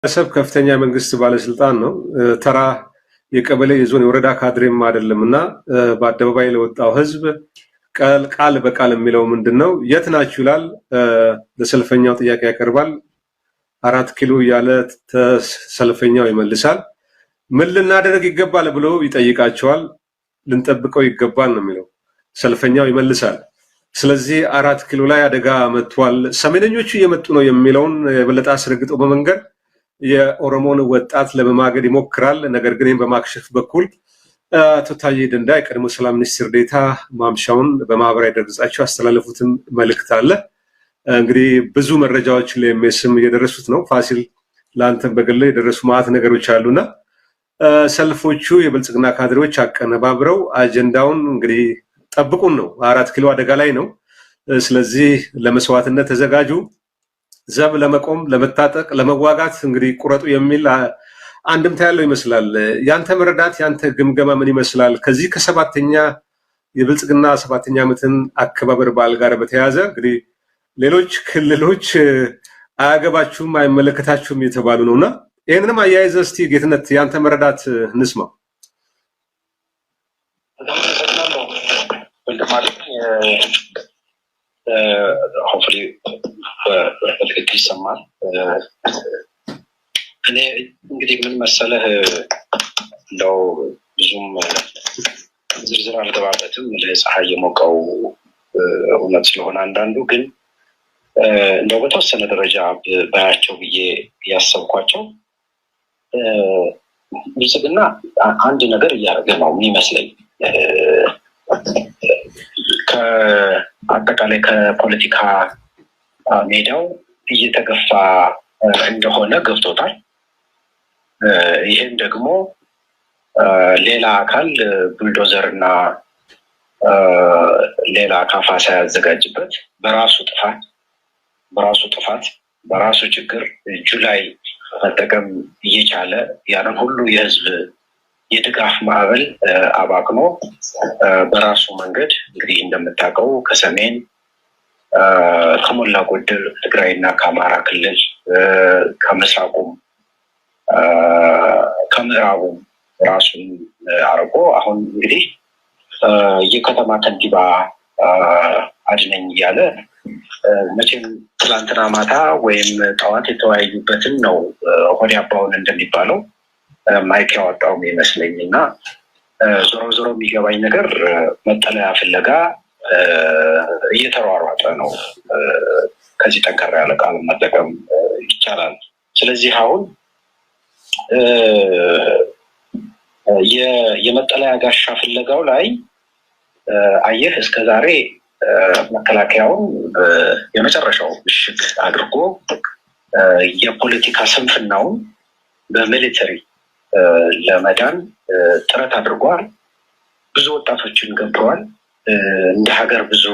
ሰብ ከፍተኛ መንግስት ባለስልጣን ነው። ተራ የቀበሌ የዞን የወረዳ ካድሬም አይደለምና በአደባባይ ለወጣው ህዝብ ቃል በቃል የሚለው ምንድነው? የት ናችሁ ይላል። ለሰልፈኛው ጥያቄ ያቀርባል። 4 ኪሎ ያለ ሰልፈኛው ይመልሳል። ምን ልናደርግ ይገባል ብሎ ይጠይቃቸዋል። ልንጠብቀው ይገባል ነው የሚለው። ሰልፈኛው ይመልሳል። ስለዚህ 4 ኪሎ ላይ አደጋ መጥቷል፣ ሰሜነኞቹ እየመጡ ነው የሚለውን የበለጠ አስረግጦ በመንገር የኦሮሞን ወጣት ለመማገድ ይሞክራል። ነገር ግን ይህን በማክሸፍ በኩል አቶ ታዬ ደንዳ የቀድሞ ሰላም ሚኒስትር ዴታ ማምሻውን በማህበራዊ ድረገጻቸው ያስተላለፉትም መልእክት አለ። እንግዲህ ብዙ መረጃዎች ለኤምኤስም እየደረሱት ነው። ፋሲል ለአንተም በግል የደረሱ ማዕት ነገሮች አሉና ሰልፎቹ የብልጽግና ካድሬዎች አቀነባብረው አጀንዳውን እንግዲህ ጠብቁን ነው። 4 ኪሎ አደጋ ላይ ነው። ስለዚህ ለመስዋዕትነት ተዘጋጁ፣ ዘብ ለመቆም ለመታጠቅ ለመዋጋት እንግዲህ ቁረጡ የሚል አንድምታ ያለው ይመስላል። ያንተ መረዳት ያንተ ግምገማ ምን ይመስላል? ከዚህ ከሰባተኛ የብልጽግና 7ኛ ዓመትን አከባበር በዓል ጋር በተያያዘ እንግዲህ ሌሎች ክልሎች አያገባችሁም አይመለከታችሁም የተባሉ ነውና ይህንንም አያይዘ እስቲ ጌትነት ያንተ መረዳት እንስማው። hopefully በትክክል ይሰማል። እኔ እንግዲህ ምን መሰለህ እንደው ብዙም ዝርዝር አልገባበትም። ለፀሐይ የሞቀው እውነት ስለሆነ አንዳንዱ ግን እንደው በተወሰነ ደረጃ ባያቸው ብዬ ያሰብኳቸው ብልጽግና አንድ ነገር እያደረገ ነው የሚመስለኝ። ከአጠቃላይ ከፖለቲካ ሜዳው እየተገፋ እንደሆነ ገብቶታል። ይህም ደግሞ ሌላ አካል ቡልዶዘር እና ሌላ ካፋ ሳያዘጋጅበት በራሱ ጥፋት በራሱ ችግር እጁ ላይ መጠቀም እየቻለ ያንን ሁሉ የህዝብ የድጋፍ ማዕበል አባክኖ በራሱ መንገድ እንግዲህ እንደምታውቀው ከሰሜን ከሞላ ጎደል ትግራይና ከአማራ ክልል ከምስራቁም ከምዕራቡም ራሱን አርጎ አሁን እንግዲህ የከተማ ከንቲባ አድነኝ እያለ መቼም ትላንትና ማታ ወይም ጠዋት የተወያዩበትን ነው ሆዲ አባውን እንደሚባለው ማይክ ያወጣውም ይመስለኝ እና ዞሮ ዞሮ የሚገባኝ ነገር መጠለያ ፍለጋ እየተሯሯጠ ነው። ከዚህ ጠንከር ያለ ቃል መጠቀም ይቻላል። ስለዚህ አሁን የመጠለያ ጋሻ ፍለጋው ላይ አየህ እስከዛሬ መከላከያውን የመጨረሻው ምሽግ አድርጎ የፖለቲካ ስንፍናውን በሚሊተሪ ለመዳን ጥረት አድርጓል። ብዙ ወጣቶችን ገብረዋል። እንደ ሀገር ብዙ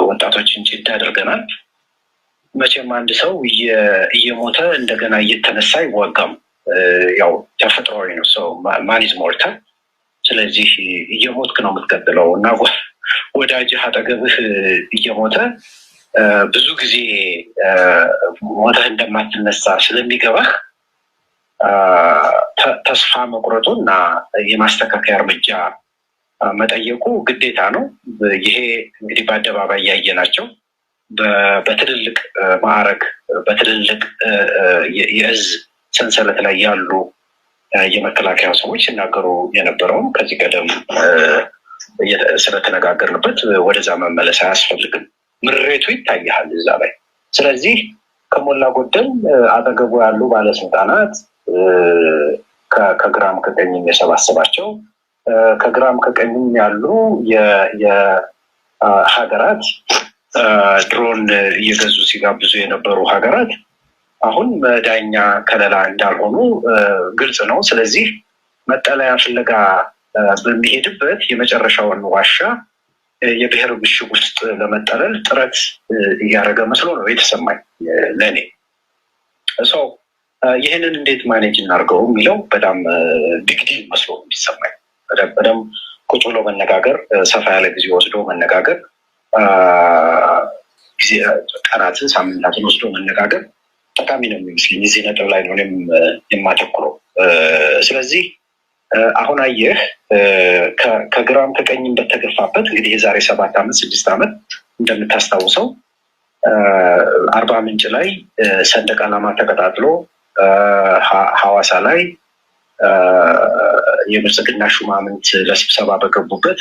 ወጣቶችን ጭድ አድርገናል። መቼም አንድ ሰው እየሞተ እንደገና እየተነሳ አይዋጋም። ያው ተፈጥሯዊ ነው። ሰው ማኒዝ ሞርታል። ስለዚህ እየሞትክ ነው የምትቀጥለው እና ወዳጅህ አጠገብህ እየሞተ ብዙ ጊዜ ሞተህ እንደማትነሳ ስለሚገባህ ተስፋ መቁረጡ እና የማስተካከያ እርምጃ መጠየቁ ግዴታ ነው። ይሄ እንግዲህ በአደባባይ ያየናቸው በትልልቅ ማዕረግ በትልልቅ የእዝ ሰንሰለት ላይ ያሉ የመከላከያ ሰዎች ሲናገሩ የነበረውም ከዚህ ቀደም ስለተነጋገርንበት ወደዛ መመለስ አያስፈልግም። ምሬቱ ይታያል እዛ ላይ። ስለዚህ ከሞላ ጎደል አጠገቡ ያሉ ባለስልጣናት ከግራም ከቀኝም የሰባሰባቸው ከግራም ከቀኝም ያሉ የሀገራት ድሮን እየገዙ ሲጋብዙ የነበሩ ሀገራት አሁን መዳኛ ከለላ እንዳልሆኑ ግልጽ ነው። ስለዚህ መጠለያ ፍለጋ በሚሄድበት የመጨረሻውን ዋሻ የብሔር ምሽግ ውስጥ ለመጠለል ጥረት እያደረገ መስሎ ነው የተሰማኝ ለእኔ። ሰው ይህንን እንዴት ማኔጅ እናድርገው የሚለው በጣም ቢግዲል መስሎ የሚሰማኝ በደም ቁጭ ብሎ መነጋገር፣ ሰፋ ያለ ጊዜ ወስዶ መነጋገር፣ ጊዜ ቀናትን ሳምንታትን ወስዶ መነጋገር ጠቃሚ ነው የሚመስለኝ። እዚህ ነጥብ ላይ ነው እኔም የማተኩረው። ስለዚህ አሁን አየህ ከግራም ከቀኝም በተገፋበት እንግዲህ የዛሬ 7 ዓመት 6 ዓመት እንደምታስታውሰው አርባ ምንጭ ላይ ሰንደቅ ዓላማ ተቀጣጥሎ ሐዋሳ ላይ የብልጽግና ሹማምንት ለስብሰባ በገቡበት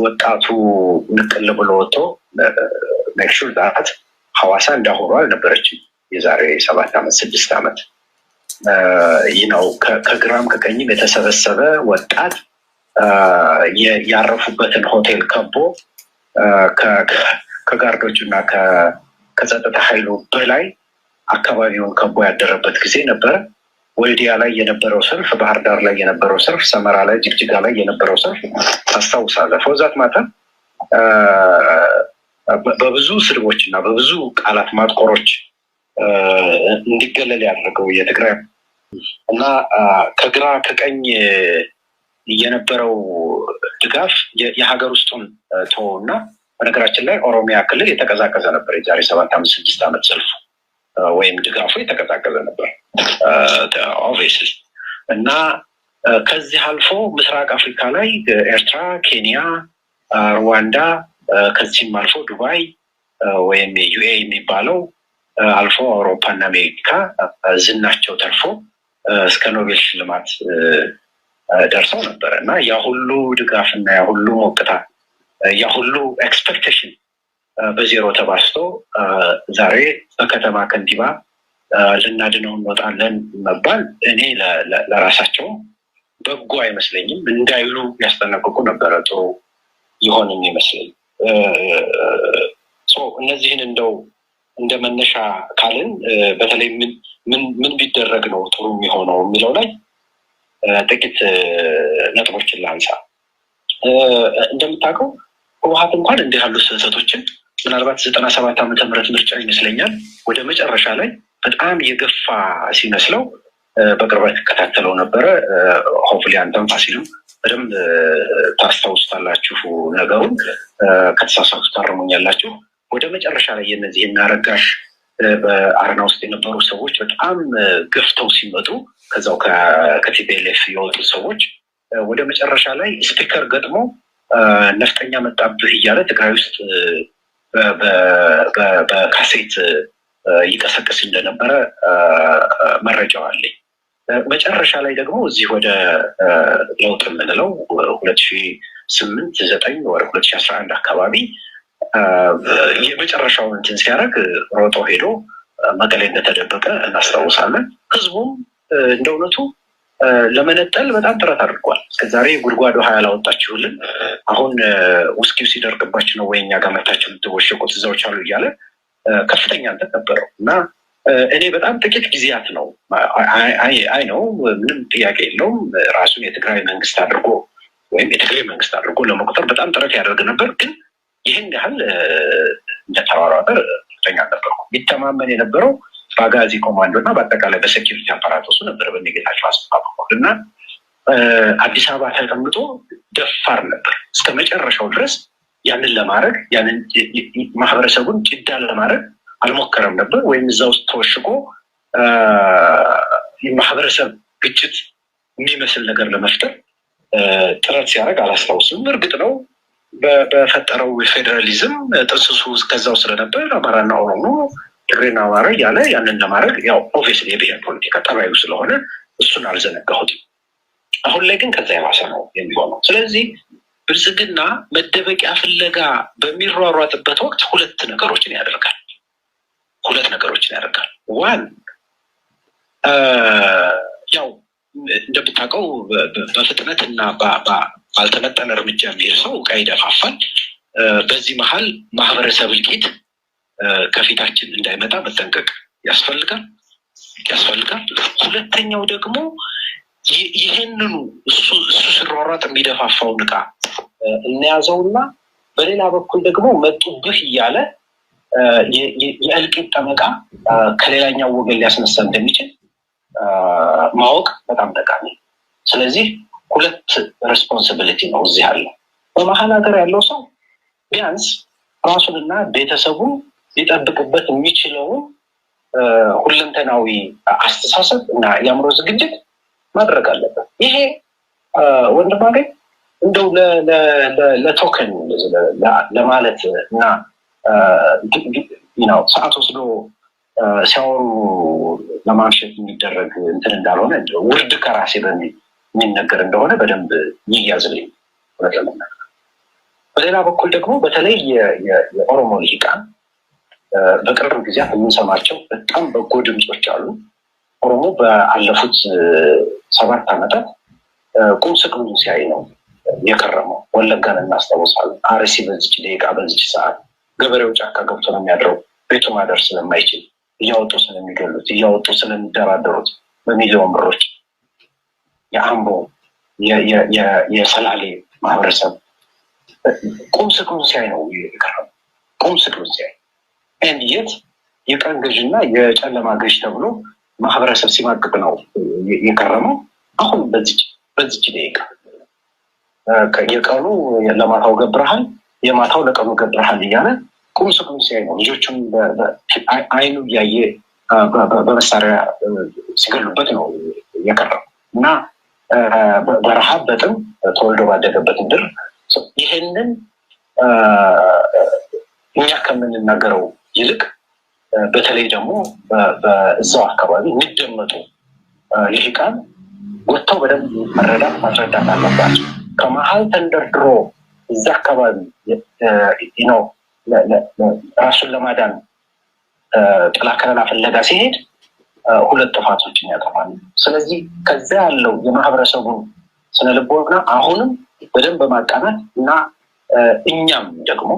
ወጣቱ ንቅል ብሎ ወጥቶ ሜክሹር ዳት ሐዋሳ እንዳሆኑ አልነበረችም። የዛሬ 7 ዓመት 6 ዓመት ይህ ነው። ከግራም ከቀኝም የተሰበሰበ ወጣት ያረፉበትን ሆቴል ከቦ ከጋርዶች እና ከጸጥታ ኃይሉ በላይ አካባቢውን ከቦ ያደረበት ጊዜ ነበረ። ወልዲያ ላይ የነበረው ሰልፍ፣ ባህር ዳር ላይ የነበረው ሰልፍ፣ ሰመራ ላይ፣ ጅግጅጋ ላይ የነበረው ሰልፍ ታስታውሳለህ። ፎዛት ማታ በብዙ ስድቦች እና በብዙ ቃላት ማጥቆሮች እንዲገለል ያደረገው የትግራይ እና ከግራ ከቀኝ የነበረው ድጋፍ የሀገር ውስጡን ተወው እና በነገራችን ላይ ኦሮሚያ ክልል የተቀዛቀዘ ነበር። የዛሬ 7 ዓመት 6 ዓመት ሰልፉ ወይም ድጋፉ የተቀዛቀዘ ነበር ኦብቪየስሊ። እና ከዚህ አልፎ ምስራቅ አፍሪካ ላይ ኤርትራ፣ ኬንያ፣ ሩዋንዳ ከዚህም አልፎ ዱባይ ወይም ዩኤ የሚባለው አልፎ አውሮፓ እና አሜሪካ ዝናቸው ተርፎ እስከ ኖቤል ሽልማት ደርሰው ነበር እና ያ ሁሉ ድጋፍ እና ያ ሁሉ ሞቅታ ያ ሁሉ ኤክስፔክቴሽን በዜሮ ተባስቶ ዛሬ በከተማ ከንቲባ ልናድነው እንወጣለን መባል እኔ ለራሳቸው በጎ አይመስለኝም። እንዳይሉ ያስጠነቅቁ ነበረ። ጥሩ ይሆንም ይመስለኝ። እነዚህን እንደው እንደ መነሻ ካልን በተለይ ምን ቢደረግ ነው ጥሩ የሚሆነው የሚለው ላይ ጥቂት ነጥቦችን ላንሳ። እንደምታውቀው ህወሓት እንኳን እንዲህ ያሉ ስህተቶችን ምናልባት 97 ዓመተ ምህረት ምርጫ ይመስለኛል ወደ መጨረሻ ላይ በጣም የገፋ ሲመስለው በቅርበት ተከታተለው ነበረ። ሆፍሊ አንተም ፋሲልም በደንብ ታስታውሱታላችሁ ነገሩን። ከተሳሳቱ ታርሙኛላችሁ። ወደ መጨረሻ ላይ የነዚህ እናረጋሽ በአረና ውስጥ የነበሩ ሰዎች በጣም ገፍተው ሲመጡ ከዛው ከቲፒኤልኤፍ የወጡ ሰዎች ወደ መጨረሻ ላይ ስፒከር ገጥሞ ነፍጠኛ መጣብህ እያለ ትግራይ ውስጥ በካሴት ይቀሰቅስ እንደነበረ መረጃው አለኝ። መጨረሻ ላይ ደግሞ እዚህ ወደ ለውጥ የምንለው 2008 9 ወደ 2011 አካባቢ የመጨረሻውን እንትን ሲያደርግ ሮጦ ሄዶ መቀሌ እንደተደበቀ እናስታውሳለን። ህዝቡም እንደ እውነቱ ለመነጠል በጣም ጥረት አድርጓል። እስከዛሬ ጉድጓድ ውሃ ያላወጣችሁልን አሁን ውስኪው ሲደርቅባችሁ ነው ወይ እኛ ጋር መታችሁ የምትወሸቁት እዛዎች አሉ እያለ ከፍተኛ እንትን ነበረው እና እኔ በጣም ጥቂት ጊዜያት ነው አይ ነው ምንም ጥያቄ የለውም ራሱን የትግራይ መንግስት አድርጎ ወይም የትግራይ መንግስት አድርጎ ለመቁጠር በጣም ጥረት ያደርግ ነበር። ግን ይህን ያህል እንደተሯሯጠ እርግጠኛ ነበርኩ። ቢተማመን የነበረው በአጋዚ ኮማንዶ እና በአጠቃላይ በሴኪሪቲ አፓራቶሱ ነበር በሚጌታቸው አስተባበቁ እና አዲስ አበባ ተቀምጦ ደፋር ነበር እስከ መጨረሻው ድረስ። ያንን ለማድረግ ያንን ማህበረሰቡን ጭዳ ለማድረግ አልሞከረም ነበር። ወይም እዛ ውስጥ ተወሽቆ የማህበረሰብ ግጭት የሚመስል ነገር ለመፍጠር ጥረት ሲያደርግ አላስታውስም። እርግጥ ነው በፈጠረው የፌዴራሊዝም ጥንስሱ ከዛው ስለነበር አማራና ኦሮሞ፣ ትግሬና አማራ እያለ ያንን ለማድረግ ያው ኦብቪየስሊ የብሔር ፖለቲካ ጠባዩ ስለሆነ እሱን አልዘነጋሁትም። አሁን ላይ ግን ከዛ የባሰ ነው የሚሆነው። ስለዚህ ብልጽግና መደበቂያ ፍለጋ በሚሯሯጥበት ወቅት ሁለት ነገሮችን ያደርጋል። ዋን ያው እንደምታውቀው በፍጥነት እና ባልተመጠነ እርምጃ የሚሄድ ሰው ዕቃ ይደፋፋል። በዚህ መሀል ማህበረሰብ እልቂት ከፊታችን እንዳይመጣ መጠንቀቅ ያስፈልጋል። ሁለተኛው ደግሞ ይህንኑ እሱ ሲሯሯጥ የሚደፋፋውን ዕቃ እንያዘውና በሌላ በኩል ደግሞ መጡብህ እያለ የእልቂት ጠመቃ ከሌላኛው ወገን ሊያስነሳ እንደሚችል ማወቅ በጣም ጠቃሚ። ስለዚህ ሁለት ሬስፖንሲቢሊቲ ነው እዚህ ያለው። በመሀል ሀገር ያለው ሰው ቢያንስ ራሱንና ቤተሰቡን ሊጠብቅበት የሚችለውን ሁለንተናዊ አስተሳሰብ እና የአእምሮ ዝግጅት ማድረግ አለበት። ይሄ ወንድማገኝ እንደው ለቶከን ለማለት እና ሰዓት ወስዶ ሲያወሩ ለማምሸት የሚደረግ እንትን እንዳልሆነ ውርድ ከራሴ በሚል የሚነገር እንደሆነ በደንብ ይያዝልኝ። በሌላ በኩል ደግሞ በተለይ የኦሮሞ ልሂቃን በቅርብ ጊዜያት የምንሰማቸው በጣም በጎ ድምጾች አሉ። ኦሮሞ በአለፉት 7 ዓመታት ቁም ስቅሉን ሲያይ ነው የከረመው። ወለጋን እናስታውሳለን። አርሲ በዚች ደቂቃ በዚች ሰዓት ገበሬው ጫካ ገብቶ ነው የሚያድረው። ቤቱ ማደር ስለማይችል እያወጡ ስለሚገሉት፣ እያወጡ ስለሚደራደሩት በሚሊዮን ብሮች። የአምቦ የሰላሌ ማህበረሰብ ቁም ስቅሉን ሲያይ ነው የከረመው። ቁም ስቅሉን ሲያይ የት የቀን ገዥና የጨለማ ገዥ ተብሎ ማህበረሰብ ሲማቅቅ ነው የከረመው። አሁን በዚች ደቂቃ የቀኑ ለማታው ገብረሃል፣ የማታው ለቀኑ ገብረሃል እያለ ቁም ስቅሉን ሲያይ ነው ልጆቹም አይኑ እያየ በመሳሪያ ሲገሉበት ነው የቀረው እና በረሃብ በጥም ተወልዶ ባደገበት ምድር ይህንን እኛ ከምንናገረው ይልቅ በተለይ ደግሞ በዛው አካባቢ የሚደመጡ ልሂቃን ወጥተው በደንብ ማስረዳት አለባቸው። ከመሀል ተንደርድሮ እዛ አካባቢ ራሱን ለማዳን ጥላ ከለላ ፍለጋ ሲሄድ 2 ጥፋቶችን ያጠፋል። ስለዚህ ከዛ ያለው የማህበረሰቡን ስነልቦና አሁንም በደንብ በማቃናት እና እኛም ደግሞ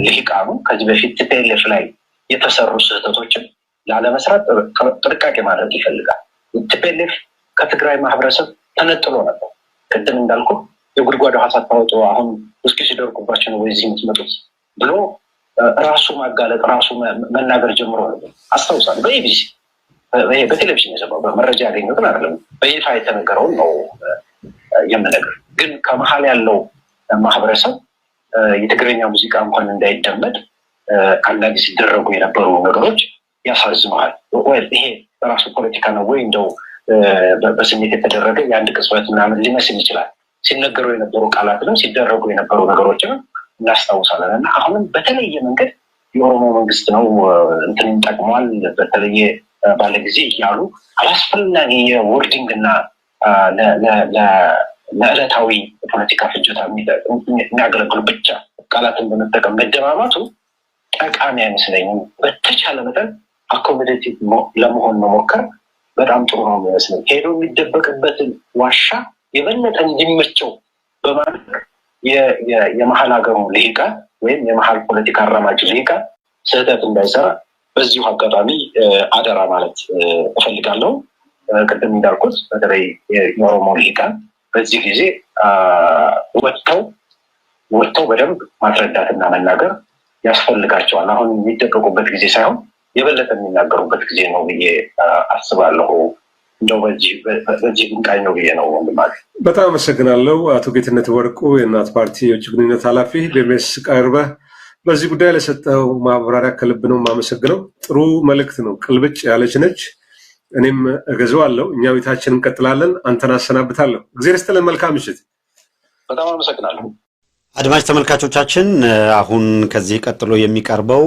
ልሂቃኑ ከዚህ በፊት ቲፒኤልኤፍ ላይ የተሰሩ ስህተቶችን ላለመስራት ጥንቃቄ ማድረግ ይፈልጋል። ቲፒኤልኤፍ ከትግራይ ማህበረሰብ ተነጥሎ ነበር። ቅድም እንዳልኩ የጉድጓድ ውሃ ሳታወጡ አሁን ውስኪ ሲደርቁባቸው ነው ወይዚህ የምትመጡት ብሎ ራሱ ማጋለጥ ራሱ መናገር ጀምሮ ነበር። አስታውሳለሁ። በኢቢሲ በቴሌቪዥን የሰማው በመረጃ ያገኘሁትን አይደለም፣ በይፋ የተነገረውን ነው የምነግር። ግን ከመሀል ያለው ማህበረሰብ የትግረኛ ሙዚቃ እንኳን እንዳይደመጥ አንዳንድ ሲደረጉ የነበሩ ነገሮች ያሳዝነዋል። ይሄ በራሱ ፖለቲካ ነው ወይ እንደው በስሜት የተደረገ የአንድ ቅጽበት ምናምን ሊመስል ይችላል። ሲነገሩ የነበሩ ቃላትንም ሲደረጉ የነበሩ ነገሮችንም እናስታውሳለን። እና አሁንም በተለየ መንገድ የኦሮሞ መንግስት ነው እንትን ጠቅሟል በተለየ ባለጊዜ እያሉ አላስፈላጊ የወርዲንግ እና ለዕለታዊ የፖለቲካ ፍጆታ የሚያገለግሉ ብቻ ቃላትን በመጠቀም መደማማቱ ጠቃሚ አይመስለኝም። በተቻለ መጠን አኮሞዴቲቭ ለመሆን መሞከር በጣም ጥሩ ነው የሚመስለኝ። ሄዶ የሚደበቅበትን ዋሻ የበለጠ እንዲመቸው በማድረግ የመሀል ሀገሩ ልሂቃን ወይም የመሀል ፖለቲካ አራማጅ ልሂቃን ስህተት እንዳይሰራ በዚሁ አጋጣሚ አደራ ማለት እፈልጋለሁ። ቅድም እንዳልኩት በተለይ የኦሮሞ ልሂቃን በዚህ ጊዜ ወጥተው በደንብ ማስረዳትና መናገር ያስፈልጋቸዋል። አሁን የሚደበቁበት ጊዜ ሳይሆን የበለጠ የሚናገሩበት ጊዜ ነው ብዬ አስባለሁ። እንደው በዚህ ብንቃኝ ነው ብዬ ነው ወንድማለሁ። በጣም አመሰግናለሁ አቶ ጌትነት ወርቁ የእናት ፓርቲ የውጭ ግንኙነት ኃላፊ በሜስ ቀርበህ በዚህ ጉዳይ ለሰጠው ማብራሪያ ከልብ ነው የማመሰግነው። ጥሩ መልእክት ነው፣ ቅልብጭ ያለች ነች። እኔም እገዛዋለሁ። እኛ ቤታችን እንቀጥላለን። አንተን አሰናብታለሁ። እግዚአብሔር ይስጥልን። መልካም ምሽት። በጣም አመሰግናለሁ። አድማጭ ተመልካቾቻችን፣ አሁን ከዚህ ቀጥሎ የሚቀርበው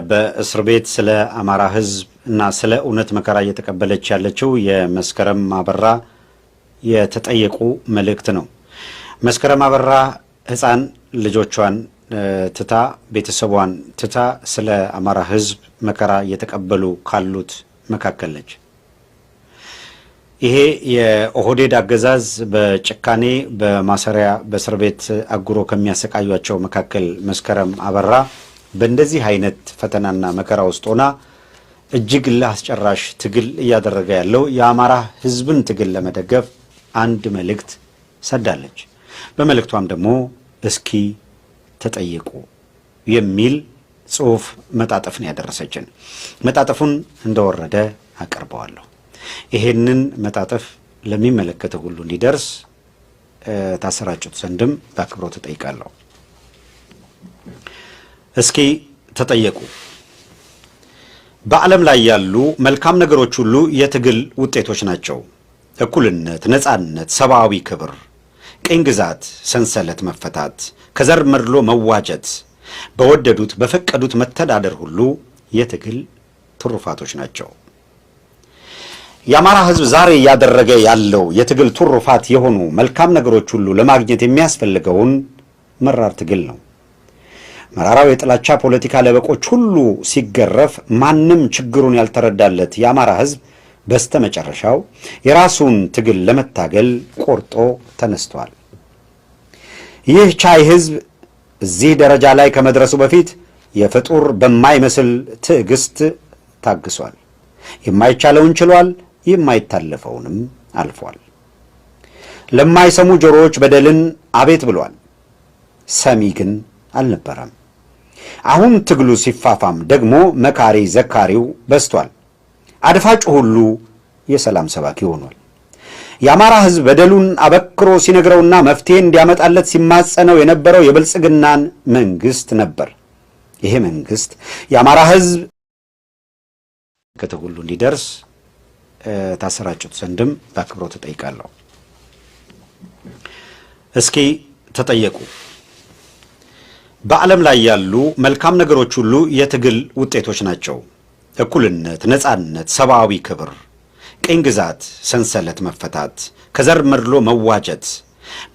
በእስር ቤት ስለ አማራ ሕዝብ እና ስለ እውነት መከራ እየተቀበለች ያለችው የመስከረም አበራ የተጠየቁ መልእክት ነው። መስከረም አበራ ሕፃን ልጆቿን ትታ ቤተሰቧን ትታ ስለ አማራ ሕዝብ መከራ እየተቀበሉ ካሉት መካከል ነች። ይሄ የኦህዴድ አገዛዝ በጭካኔ በማሰሪያ በእስር ቤት አጉሮ ከሚያሰቃዩቸው መካከል መስከረም አበራ በእንደዚህ አይነት ፈተናና መከራ ውስጥ ሆና እጅግ ለአስጨራሽ ትግል እያደረገ ያለው የአማራ ሕዝብን ትግል ለመደገፍ አንድ መልእክት ሰዳለች። በመልእክቷም ደግሞ እስኪ ተጠየቁ የሚል ጽሑፍ መጣጥፍን ያደረሰችን። መጣጥፉን እንደወረደ አቀርበዋለሁ። ይሄንን መጣጥፍ ለሚመለከተው ሁሉ እንዲደርስ ታሰራጩት ዘንድም በአክብሮት እጠይቃለሁ። እስኪ ተጠየቁ። በዓለም ላይ ያሉ መልካም ነገሮች ሁሉ የትግል ውጤቶች ናቸው። እኩልነት፣ ነፃነት፣ ሰብአዊ ክብር፣ ቅኝ ግዛት ሰንሰለት መፈታት፣ ከዘር መድሎ መዋጀት፣ በወደዱት በፈቀዱት መተዳደር ሁሉ የትግል ትሩፋቶች ናቸው። የአማራ ሕዝብ ዛሬ እያደረገ ያለው የትግል ትሩፋት የሆኑ መልካም ነገሮች ሁሉ ለማግኘት የሚያስፈልገውን መራር ትግል ነው። መራራው የጥላቻ ፖለቲካ ለበቆች ሁሉ ሲገረፍ ማንም ችግሩን ያልተረዳለት የአማራ ሕዝብ በስተመጨረሻው የራሱን ትግል ለመታገል ቆርጦ ተነስቷል። ይህ ቻይ ሕዝብ እዚህ ደረጃ ላይ ከመድረሱ በፊት የፍጡር በማይመስል ትዕግስት ታግሷል። የማይቻለውን ችሏል፣ የማይታለፈውንም አልፏል። ለማይሰሙ ጆሮዎች በደልን አቤት ብሏል። ሰሚ ግን አልነበረም። አሁን ትግሉ ሲፋፋም ደግሞ መካሪ ዘካሪው በዝቷል። አድፋጩ ሁሉ የሰላም ሰባኪ ሆኗል። የአማራ ሕዝብ በደሉን አበክሮ ሲነግረውና መፍትሄ እንዲያመጣለት ሲማጸነው የነበረው የብልጽግናን መንግስት ነበር። ይሄ መንግስት የአማራ ሕዝብ ሁሉ እንዲደርስ ታሰራጩት ዘንድም በአክብሮት ተጠይቃለሁ። እስኪ ተጠየቁ። በዓለም ላይ ያሉ መልካም ነገሮች ሁሉ የትግል ውጤቶች ናቸው። እኩልነት፣ ነፃነት፣ ሰብአዊ ክብር፣ ቅኝ ግዛት ሰንሰለት መፈታት፣ ከዘር መድሎ መዋጀት፣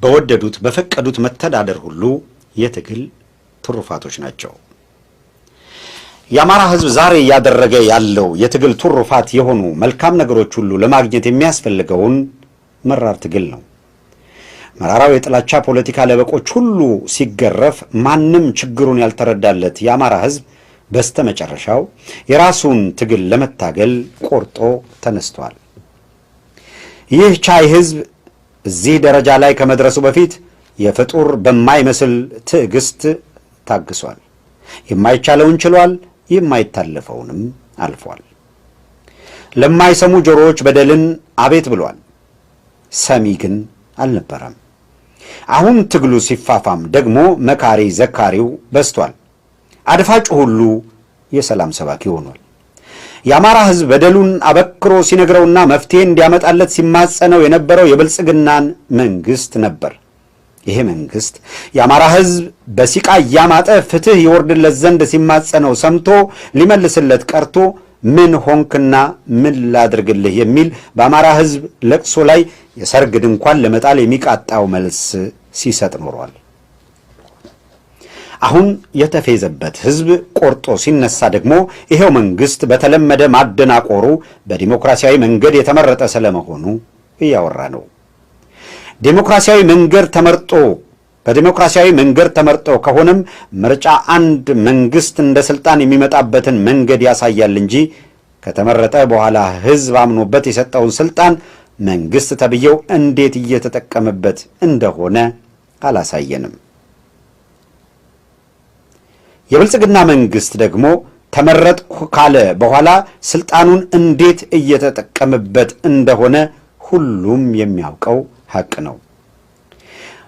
በወደዱት በፈቀዱት መተዳደር ሁሉ የትግል ትሩፋቶች ናቸው። የአማራ ሕዝብ ዛሬ እያደረገ ያለው የትግል ትሩፋት የሆኑ መልካም ነገሮች ሁሉ ለማግኘት የሚያስፈልገውን መራር ትግል ነው። መራራው የጥላቻ ፖለቲካ ለበቆች ሁሉ ሲገረፍ ማንም ችግሩን ያልተረዳለት የአማራ ሕዝብ በስተመጨረሻው የራሱን ትግል ለመታገል ቆርጦ ተነስቷል። ይህ ቻይ ሕዝብ እዚህ ደረጃ ላይ ከመድረሱ በፊት የፍጡር በማይመስል ትዕግስት ታግሷል። የማይቻለውን ችሏል፣ የማይታለፈውንም አልፏል። ለማይሰሙ ጆሮዎች በደልን አቤት ብሏል። ሰሚ ግን አልነበረም። አሁን ትግሉ ሲፋፋም ደግሞ መካሪ ዘካሪው በዝቷል። አድፋጩ ሁሉ የሰላም ሰባኪ ሆኗል። የአማራ ሕዝብ በደሉን አበክሮ ሲነግረውና መፍትሄ እንዲያመጣለት ሲማጸነው የነበረው የብልጽግናን መንግስት ነበር። ይሄ መንግስት የአማራ ሕዝብ በሲቃ እያማጠ ፍትህ ይወርድለት ዘንድ ሲማጸነው ሰምቶ ሊመልስለት ቀርቶ ምን ሆንክና ምን ላድርግልህ የሚል በአማራ ሕዝብ ለቅሶ ላይ የሰርግ ድንኳን ለመጣል የሚቃጣው መልስ ሲሰጥ ኖሯል። አሁን የተፌዘበት ሕዝብ ቆርጦ ሲነሳ ደግሞ ይሄው መንግስት በተለመደ ማደናቆሩ በዲሞክራሲያዊ መንገድ የተመረጠ ስለመሆኑ እያወራ ነው። በዲሞክራሲያዊ መንገድ ተመርጦ ከሆነም ምርጫ አንድ መንግስት እንደ ስልጣን የሚመጣበትን መንገድ ያሳያል እንጂ ከተመረጠ በኋላ ሕዝብ አምኖበት የሰጠውን ስልጣን መንግስት ተብዬው እንዴት እየተጠቀመበት እንደሆነ አላሳየንም። የብልጽግና መንግስት ደግሞ ተመረጥኩ ካለ በኋላ ስልጣኑን እንዴት እየተጠቀመበት እንደሆነ ሁሉም የሚያውቀው ሐቅ ነው።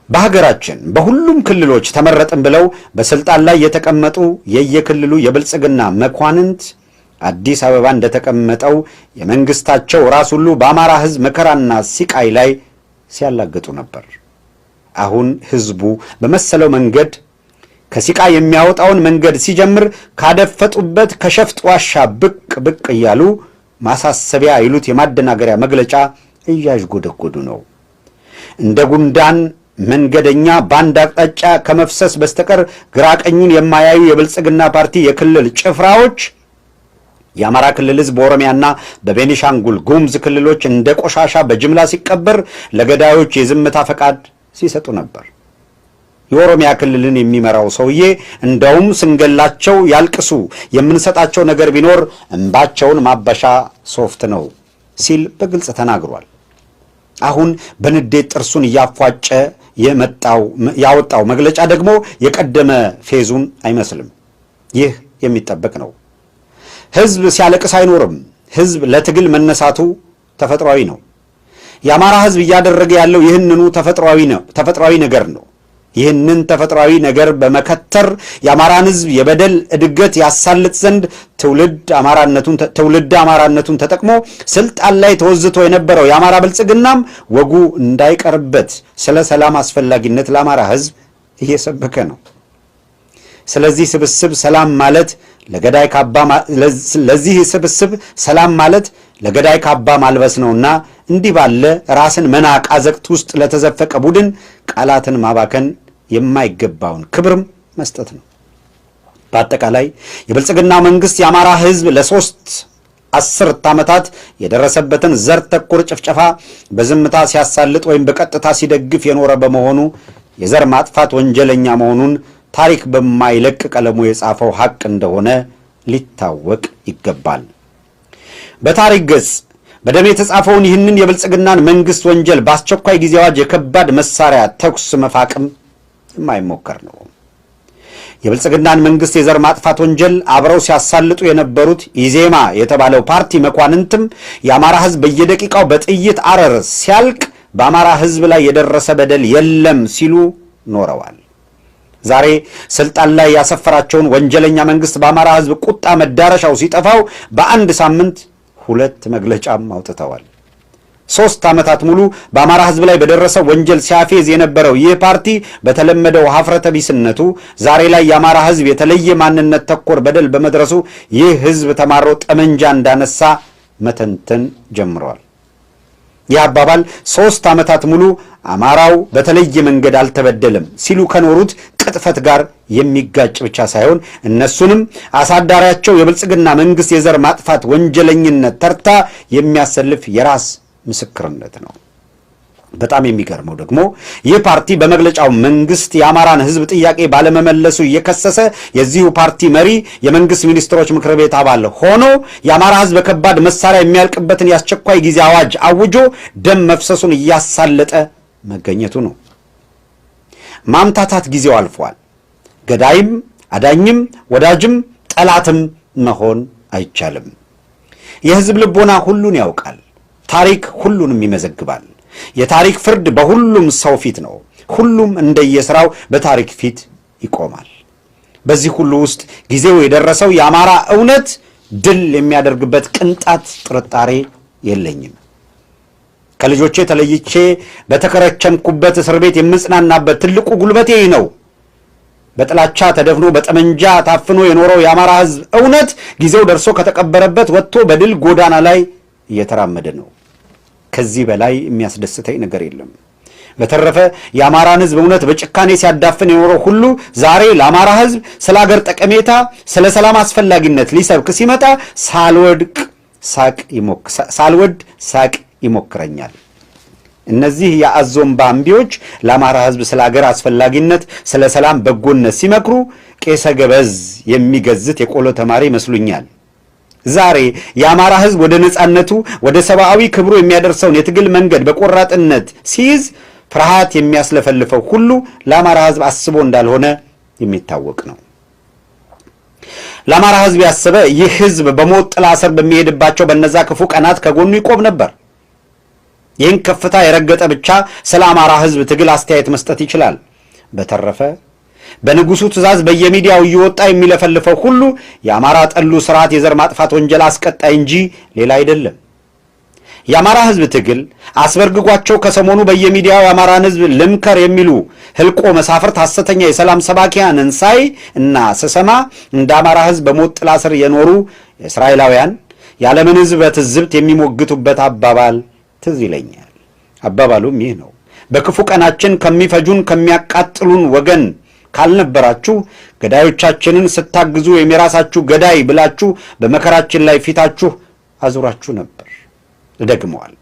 በሀገራችን በሁሉም ክልሎች ተመረጥን ብለው በስልጣን ላይ የተቀመጡ የየክልሉ የብልጽግና መኳንንት አዲስ አበባ እንደተቀመጠው የመንግስታቸው ራስ ሁሉ በአማራ ሕዝብ መከራና ሲቃይ ላይ ሲያላግጡ ነበር። አሁን ሕዝቡ በመሰለው መንገድ ከሲቃ የሚያወጣውን መንገድ ሲጀምር ካደፈጡበት ከሸፍጥ ዋሻ ብቅ ብቅ እያሉ ማሳሰቢያ ይሉት የማደናገሪያ መግለጫ እያዥጎደጎዱ ነው። እንደ ጉንዳን መንገደኛ በአንድ አቅጣጫ ከመፍሰስ በስተቀር ግራቀኙን የማያዩ የብልጽግና ፓርቲ የክልል ጭፍራዎች የአማራ ክልል ሕዝብ በኦሮሚያና በቤኒሻንጉል ጉሙዝ ክልሎች እንደ ቆሻሻ በጅምላ ሲቀበር ለገዳዮች የዝምታ ፈቃድ ሲሰጡ ነበር። የኦሮሚያ ክልልን የሚመራው ሰውዬ እንደውም ስንገላቸው ያልቅሱ፣ የምንሰጣቸው ነገር ቢኖር እንባቸውን ማበሻ ሶፍት ነው ሲል በግልጽ ተናግሯል። አሁን በንዴት ጥርሱን እያፏጨ ያወጣው መግለጫ ደግሞ የቀደመ ፌዙን አይመስልም። ይህ የሚጠበቅ ነው። ሕዝብ ሲያለቅስ አይኖርም። ሕዝብ ለትግል ተፈጥሯዊ ነው። የአማራ ሕዝብ እያደረገ ያለው ይህንኑ ተፈጥሯዊ ነገር ነው። ይህንን ተፈጥሯዊ ነገር በመከተር የአማራን ሕዝብ የበደል እድገት ያሳልጥ ዘንድ ትውልድ አማራነቱን ተጠቅሞ ስልጣን ላይ ተወዝቶ የነበረው የአማራ ብልጽግናም ወጉ እንዳይቀርበት ስለ ሰላም አስፈላጊነት ለአማራ ሕዝብ እየሰበከ ነው። ስለዚህ ስብስብ ሰላም ማለት ለገዳይ ካባ ማልበስ ነውና እንዲህ ባለ ራስን መናቅ አዘቅት ውስጥ ለተዘፈቀ ቡድን ቃላትን ማባከን የማይገባውን ክብርም መስጠት ነው። በአጠቃላይ የብልጽግና መንግስት የአማራ ህዝብ ለሶስት አስርት ዓመታት የደረሰበትን ዘር ተኮር ጭፍጨፋ በዝምታ ሲያሳልጥ ወይም በቀጥታ ሲደግፍ የኖረ በመሆኑ የዘር ማጥፋት ወንጀለኛ መሆኑን ታሪክ በማይለቅ ቀለሙ የጻፈው ሐቅ እንደሆነ ሊታወቅ ይገባል። በታሪክ ገጽ በደም የተጻፈውን ይህንን የብልጽግናን መንግስት ወንጀል በአስቸኳይ ጊዜ አዋጅ የከባድ መሳሪያ ተኩስ መፋቅም የማይሞከር ነው። የብልጽግናን መንግስት የዘር ማጥፋት ወንጀል አብረው ሲያሳልጡ የነበሩት ኢዜማ የተባለው ፓርቲ መኳንንትም የአማራ ህዝብ በየደቂቃው በጥይት አረር ሲያልቅ በአማራ ህዝብ ላይ የደረሰ በደል የለም ሲሉ ኖረዋል። ዛሬ ስልጣን ላይ ያሰፈራቸውን ወንጀለኛ መንግስት በአማራ ህዝብ ቁጣ መዳረሻው ሲጠፋው በአንድ ሳምንት 2 መግለጫም አውጥተዋል። 3 ዓመታት ሙሉ በአማራ ህዝብ ላይ በደረሰው ወንጀል ሲያፌዝ የነበረው ይህ ፓርቲ በተለመደው ሀፍረተ ቢስነቱ ዛሬ ላይ የአማራ ህዝብ የተለየ ማንነት ተኮር በደል በመድረሱ ይህ ህዝብ ተማሮ ጠመንጃ እንዳነሳ መተንተን ጀምረዋል። ይህ አባባል 3 ዓመታት ሙሉ አማራው በተለየ መንገድ አልተበደለም ሲሉ ከኖሩት ቅጥፈት ጋር የሚጋጭ ብቻ ሳይሆን እነሱንም አሳዳሪያቸው የብልጽግና መንግስት የዘር ማጥፋት ወንጀለኝነት ተርታ የሚያሰልፍ የራስ ምስክርነት ነው። በጣም የሚገርመው ደግሞ ይህ ፓርቲ በመግለጫው መንግስት የአማራን ህዝብ ጥያቄ ባለመመለሱ እየከሰሰ የዚሁ ፓርቲ መሪ የመንግስት ሚኒስትሮች ምክር ቤት አባል ሆኖ የአማራ ህዝብ በከባድ መሳሪያ የሚያልቅበትን የአስቸኳይ ጊዜ አዋጅ አውጆ ደም መፍሰሱን እያሳለጠ መገኘቱ ነው። ማምታታት ጊዜው አልፏል። ገዳይም አዳኝም ወዳጅም ጠላትም መሆን አይቻልም። የህዝብ ልቦና ሁሉን ያውቃል። ታሪክ ሁሉንም ይመዘግባል። የታሪክ ፍርድ በሁሉም ሰው ፊት ነው። ሁሉም እንደየሥራው በታሪክ ፊት ይቆማል። በዚህ ሁሉ ውስጥ ጊዜው የደረሰው የአማራ እውነት ድል የሚያደርግበት ቅንጣት ጥርጣሬ የለኝም። ከልጆቼ ተለይቼ በተከረቸምኩበት እስር ቤት የምጽናናበት ትልቁ ጉልበቴ ነው። በጥላቻ ተደፍኖ በጠመንጃ ታፍኖ የኖረው የአማራ ህዝብ እውነት ጊዜው ደርሶ ከተቀበረበት ወጥቶ በድል ጎዳና ላይ እየተራመደ ነው። ከዚህ በላይ የሚያስደስተኝ ነገር የለም። በተረፈ የአማራን ህዝብ እውነት በጭካኔ ሲያዳፍን የኖረው ሁሉ ዛሬ ለአማራ ህዝብ ስለ ሀገር ጠቀሜታ፣ ስለ ሰላም አስፈላጊነት ሊሰብክ ሲመጣ ሳልወድ ሳቅ ይሞክረኛል። እነዚህ የአዞምባ እምቢዎች ለአማራ ህዝብ ስለ ሀገር አስፈላጊነት፣ ስለ ሰላም በጎነት ሲመክሩ ቄሰ ገበዝ የሚገዝት የቆሎ ተማሪ ይመስሉኛል። ዛሬ የአማራ ህዝብ ወደ ነጻነቱ ወደ ሰብአዊ ክብሩ የሚያደርሰውን የትግል መንገድ በቆራጥነት ሲይዝ ፍርሃት የሚያስለፈልፈው ሁሉ ለአማራ ህዝብ አስቦ እንዳልሆነ የሚታወቅ ነው። ለአማራ ህዝብ ያሰበ ይህ ህዝብ በሞት ጥላ ስር በሚሄድባቸው በነዛ ክፉ ቀናት ከጎኑ ይቆም ነበር። ይህን ከፍታ የረገጠ ብቻ ስለ አማራ ህዝብ ትግል አስተያየት መስጠት ይችላል። በተረፈ በንጉሱ ትእዛዝ በየሚዲያው እየወጣ የሚለፈልፈው ሁሉ የአማራ ጠሉ ስርዓት የዘር ማጥፋት ወንጀል አስቀጣይ እንጂ ሌላ አይደለም። የአማራ ህዝብ ትግል አስበርግጓቸው ከሰሞኑ በየሚዲያው የአማራን ህዝብ ልምከር የሚሉ ህልቆ መሳፍርት ሐሰተኛ የሰላም ሰባኪያንን ሳይ እና ስሰማ እንደ አማራ ህዝብ በሞት ጥላ ስር የኖሩ እስራኤላውያን የዓለምን ህዝብ በትዝብት የሚሞግቱበት አባባል ትዝ ይለኛል። አባባሉም ይህ ነው። በክፉ ቀናችን ከሚፈጁን ከሚያቃጥሉን ወገን ካልነበራችሁ ገዳዮቻችንን ስታግዙ የራሳችሁ ገዳይ ብላችሁ በመከራችን ላይ ፊታችሁ አዙራችሁ ነበር። እደግመዋለሁ።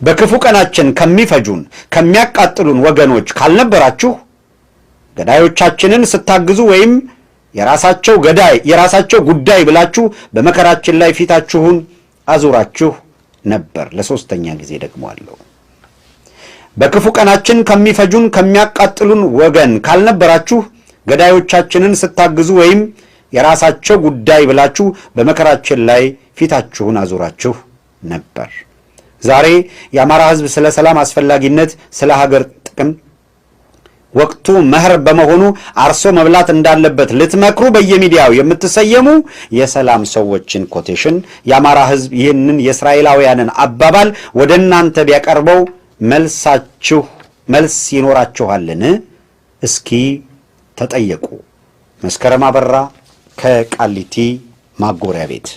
በክፉ ቀናችን ከሚፈጁን ከሚያቃጥሉን ወገኖች ካልነበራችሁ ገዳዮቻችንን ስታግዙ ወይም የራሳቸው ጉዳይ ብላችሁ በመከራችን ላይ ፊታችሁን አዙራችሁ ነበር። ለሶስተኛ ጊዜ ደግመዋለሁ። በክፉ ቀናችን ከሚፈጁን ከሚያቃጥሉን ወገን ካልነበራችሁ ገዳዮቻችንን ስታግዙ ወይም የራሳቸው ጉዳይ ብላችሁ በመከራችን ላይ ፊታችሁን አዙራችሁ ነበር። ዛሬ የአማራ ህዝብ ስለ ሰላም አስፈላጊነት፣ ስለ ሀገር ጥቅም ወቅቱ መኸር በመሆኑ አርሶ መብላት እንዳለበት ልትመክሩ በየሚዲያው የምትሰየሙ የሰላም ሰዎችን ኮቴሽን የአማራ ህዝብ ይህንን የእስራኤላውያንን አባባል ወደ እናንተ ቢያቀርበው መልስ ይኖራችኋልን? እስኪ ተጠየቁ። መስከረም አበራ ከቃሊቲ ማጎሪያ ቤት